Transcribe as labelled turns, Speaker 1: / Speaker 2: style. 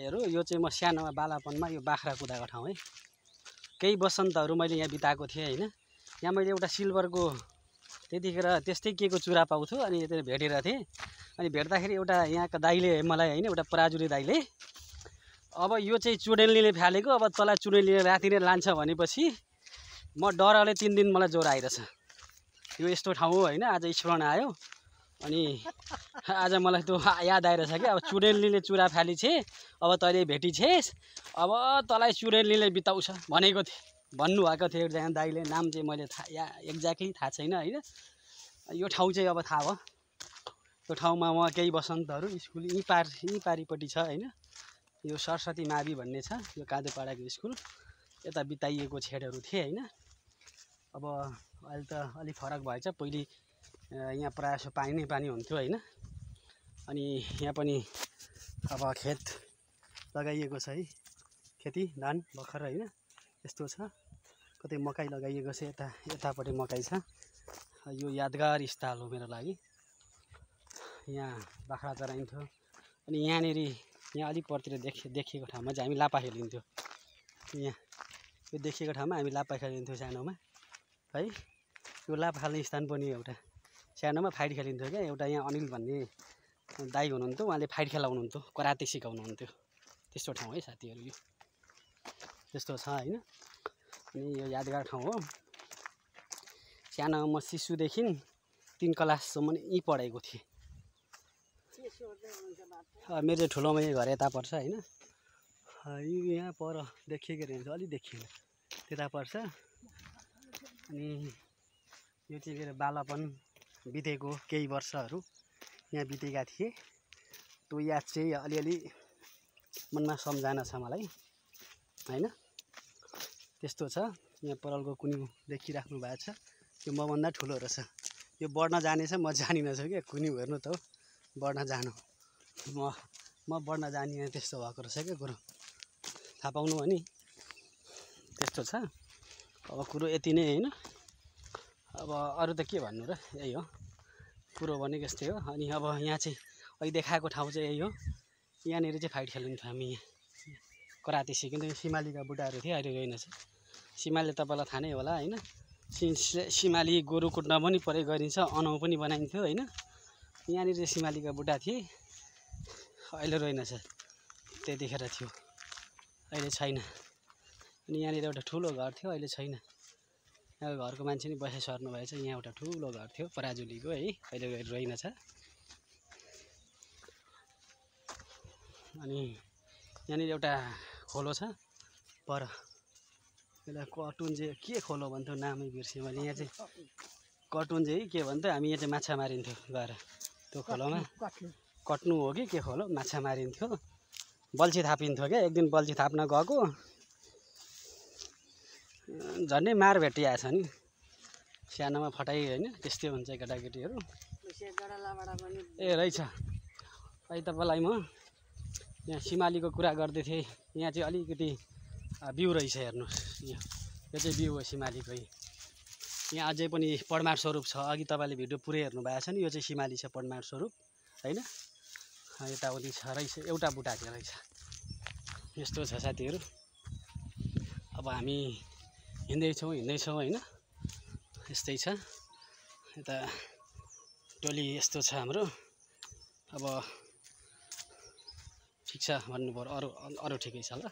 Speaker 1: हेरौँ, यो चाहिँ म सानोमा बालापनमा यो बाख्रा कुदाएको ठाउँ है। केही वसन्तहरू मैले यहाँ बिताएको थिएँ होइन। यहाँ मैले एउटा सिल्भरको त्यतिखेर त्यस्तै के को चुरा पाउँछु अनि यति भेटेर थिएँ। अनि भेट्दाखेरि एउटा यहाँका दाइले मलाई होइन, एउटा पराजुली दाइले अब यो चाहिँ चुडेलनीले फालेको, अब तँलाई चुडेलनीले राति नै लान्छ भनेपछि म डरले 3 दिन मलाई ज्वरो आइरहेछ। यो यस्तो ठाउँ हो होइन। आज स्मरण आयो अनि आज मलाई त्यो याद आइरहेछ कि अब चुडेलनीले चुरा फाली छे, अब तैँले भेटी छेस्, अब तँलाई चुडेलनीले बिताउँछ भनेको थिएँ, भन्नुभएको थियो एकजना दाइले। नाम चाहिँ मैले एक्ज्याक्टली थाहा छैन होइन। यो ठाउँ चाहिँ अब थाहा भयो। यो ठाउँमा म केही वसन्तहरू स्कुल यहीँ पारिपट्टि छ होइन। यो सरस्वती मावि भन्ने छ, यो काँदोपाडाको स्कुल। यता बिताइएको छेडहरू थिए होइन। अब अहिले त अलिक फरक भएछ। पहिले यहाँ प्रायः जसो पानी नै पानी हुन्थ्यो होइन। अनि यहाँ पनि अब खेत लगाइएको छ है, खेती धान भर्खर होइन यस्तो छ। कतै मकै लगाइएको छ, यतापट्टि मकै छ। यो यादगार स्थल हो मेरो लागि। यहाँ बाख्रा चराइन्थ्यो अनि यहाँनिर यहाँ अलिक परतिर देखिएको ठाउँमा चाहिँ हामी लापा खेलिन्थ्यो। यहाँ यो देखिएको ठाउँमा हामी लापा खेलिन्थ्यो सानोमा है। यो लापा खेल्ने स्थान पनि एउटा सानोमा फाइट खेलिन्थ्यो क्या। एउटा यहाँ अनिल भन्ने दाइ हुनुहुन्थ्यो, उहाँले फाइट खेलाउनुहुन्थ्यो, कराते सिकाउनुहुन्थ्यो। त्यस्तो ठाउँ है साथीहरू, यो त्यस्तो छ होइन। अनि यो यादगार ठाउँ हो। सानोमा म शिशुदेखि 3 क्लाससम्म यहीँ पढेको थिएँ। मेरो चाहिँ ठुलोमा यही घर यता पर्छ होइन। यो यहाँ पर देखिएको रहेछ, अलिक देखिएन, त्यता पर्छ। अनि यो चाहिँ मेरो बालापन बितेको केही वर्षहरू यहाँ बितेका थिए। त्यो याद चाहिँ अलिअलि मनमा सम्झना छ मलाई होइन। त्यस्तो छ। यहाँ परलको कुनी देखिराख्नु भएको छ, यो मभन्दा ठुलो रहेछ। यो बढ्न जानेछ, म जानिनछु क्या। कुनी हेर्नु त हो, बढ्न जानु, म बढ्न जानिनँ, त्यस्तो भएको रहेछ क्या कुरो। थाहा पाउनु भने त्यस्तो छ। अब कुरो यति नै होइन। अब अरू त के भन्नु र, यही हो कुरो भनेको यस्तै हो। अनि अब यहाँ चाहिँ अहिले देखाएको ठाउँ चाहिँ यही हो। यहाँनिर चाहिँ फाइट खेलिन्थ्यो हामी। यहाँ कराते सिकिन्थ्यो। सिमालीका बुढाहरू थिए, अहिले रहेनछ। सिमाली तपाईँलाई थाहा नै होला होइन। सिमाली गोरु कुट्न पनि प्रयोग गरिन्छ, अनाउ पनि बनाइन्थ्यो होइन। यहाँनिर चाहिँ सिमालीका बुढा थिए, अहिले रहेनछ, त्यतिखेर थियो, अहिले छैन। अनि यहाँनिर एउटा ठुलो घर थियो, अहिले छैन। यहाँ घरको मान्छे नि बसाइ सर्नु भएछ। यहाँ एउटा ठुलो घर थियो पराजुलीको है, अहिले रहेनछ। अनि यहाँनिर एउटा खोलो छ पर, यसलाई कटुन चाहिँ के खोलो भन्थ्यो, नामै बिर्सेँ मैले। यहाँ चाहिँ कटुन चाहिँ के भन्थ्यो, हामी यहाँ चाहिँ माछा मारिन्थ्यो गएर त्यो खोलोमा। कट्नु हो कि के खोलो, माछा मारिन्थ्यो, बल्छी थापिन्थ्यो क्या। एक दिन बल्छी थाप्न गएको, झन्डै मार भेटिआएछ नि सानोमा, फटाइ होइन। त्यस्तै हुन्छ केटाकेटीहरू। ए रहेछ। अहिले तपाईँलाई म यहाँ सिमालीको कुरा गर्दै थिएँ। यहाँ चाहिँ अलिकति बिउ रहेछ, हेर्नुहोस्। यो चाहिँ बिउ हो सिमालीको। यहाँ अझै पनि पडमार स्वरूप छ। अघि तपाईँले भिडियो पुरै हेर्नु भएको छ नि, यो चाहिँ सिमाली छ, पडमार स्वरूप होइन। यताउति छ रहेछ, एउटा बुटा चाहिँ रहेछ। यस्तो छ साथीहरू। अब हामी हिँड्दैछौँ होइन, यस्तै छ। यता टोली यस्तो छ हाम्रो। अब ठिक छ भन्नु पर्यो, अरू ठिकै छ ल।